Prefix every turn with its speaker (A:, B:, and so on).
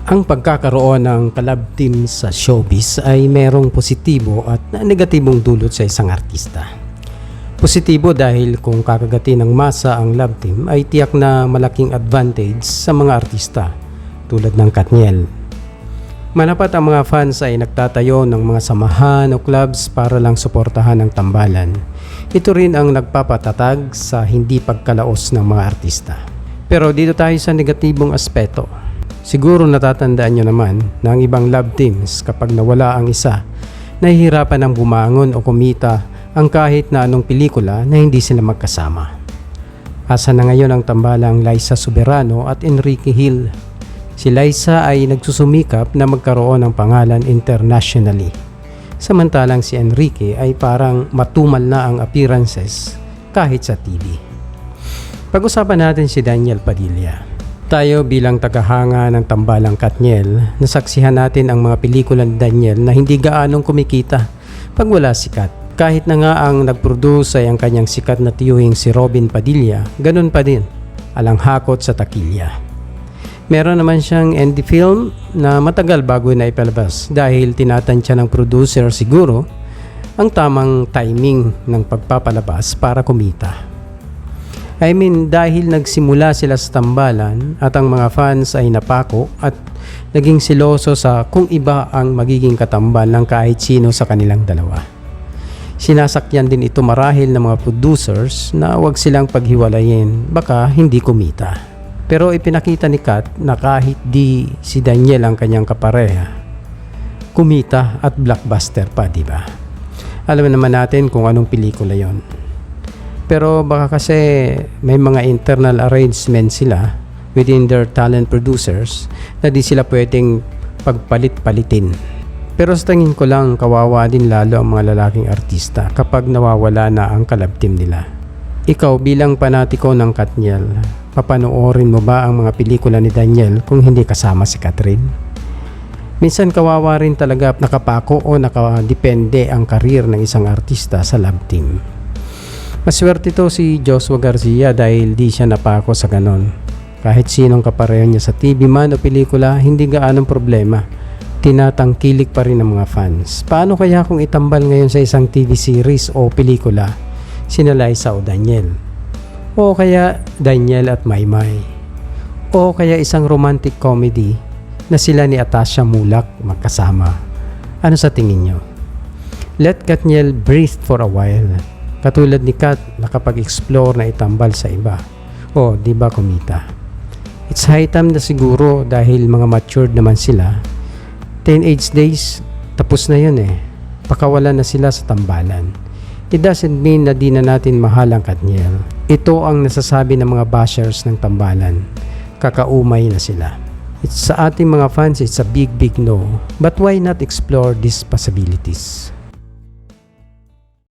A: Ang pagkakaroon ng collab team sa showbiz ay merong positibo at negatibong dulot sa isang artista. Positibo dahil kung kakagati ng masa ang love team ay tiyak na malaking advantage sa mga artista tulad ng Katniel. Manapat ang mga fans ay nagtatayo ng mga samahan o clubs para lang suportahan ang tambalan. Ito rin ang nagpapatatag sa hindi pagkalaos ng mga artista. Pero dito tayo sa negatibong aspeto. Siguro natatandaan nyo naman na ang ibang love teams kapag nawala ang isa, nahihirapan ng bumangon o kumita ang kahit na anong pelikula na hindi sila magkasama. Asa na ngayon ang tambalang Liza Soberano at Enrique Hill. Si Liza ay nagsusumikap na magkaroon ng pangalan internationally. Samantalang si Enrique ay parang matumal na ang appearances kahit sa TV. Pag-usapan natin si Daniel Padilla. Tayo bilang tagahanga ng tambalang Katniel, nasaksihan natin ang mga pelikula ni Daniel na hindi gaanong kumikita pag wala si Kat. Kahit na nga ang nag-produce ay ang kanyang sikat na tiyuhing si Robin Padilla, ganun pa din, alanghakot sa takilya. Meron naman siyang indie film na matagal bago na ipalabas dahil tinatansya ng producer siguro ang tamang timing ng pagpapalabas para kumita. Dahil nagsimula sila sa tambalan at ang mga fans ay napako at naging siloso sa kung iba ang magiging katambal ng kahit sino sa kanilang dalawa. Sinasakyan din ito marahil ng mga producers na huwag silang paghiwalayin, baka hindi kumita. Pero ipinakita ni Kat na kahit di si Daniel ang kanyang kapareha, kumita at blockbuster pa, di ba? Alam naman natin kung anong pelikula yon. Pero baka kasi may mga internal arrangements sila within their talent producers na di sila pwedeng pagpalit-palitin. Pero sa tingin ko lang kawawa din lalo ang mga lalaking artista kapag nawawala na ang collab team nila. Ikaw bilang panatiko ng Katniel, papanoorin mo ba ang mga pelikula ni Daniel kung hindi kasama si Catherine? Minsan kawawa rin talaga nakapako o nakadepende ang karir ng isang artista sa love team. Maswerte to si Joshua Garcia dahil di siya napako sa ganon. Kahit sinong kapareho niya sa TV man o pelikula, hindi gaanong problema. Tinatangkilik pa rin ng mga fans. Paano kaya kung itambal ngayon sa isang TV series o pelikula sina Liza o Daniel? O kaya Daniel at Maymay? O kaya isang romantic comedy na sila ni Atasha Mulak magkasama? Ano sa tingin nyo? Let Katniel breathe for a while. Katulad ni Kat, nakapag-explore na itambal sa iba. O, di ba kumita? It's high time na siguro dahil mga matured naman sila. Teenage days, tapos na yun eh. Pakawala na sila sa tambalan. It doesn't mean na di na natin mahal ang Katniel. Ito ang nasasabi ng mga bashers ng tambalan. Kakaumay na sila. It's sa ating mga fans, it's a big no. But why not explore these possibilities?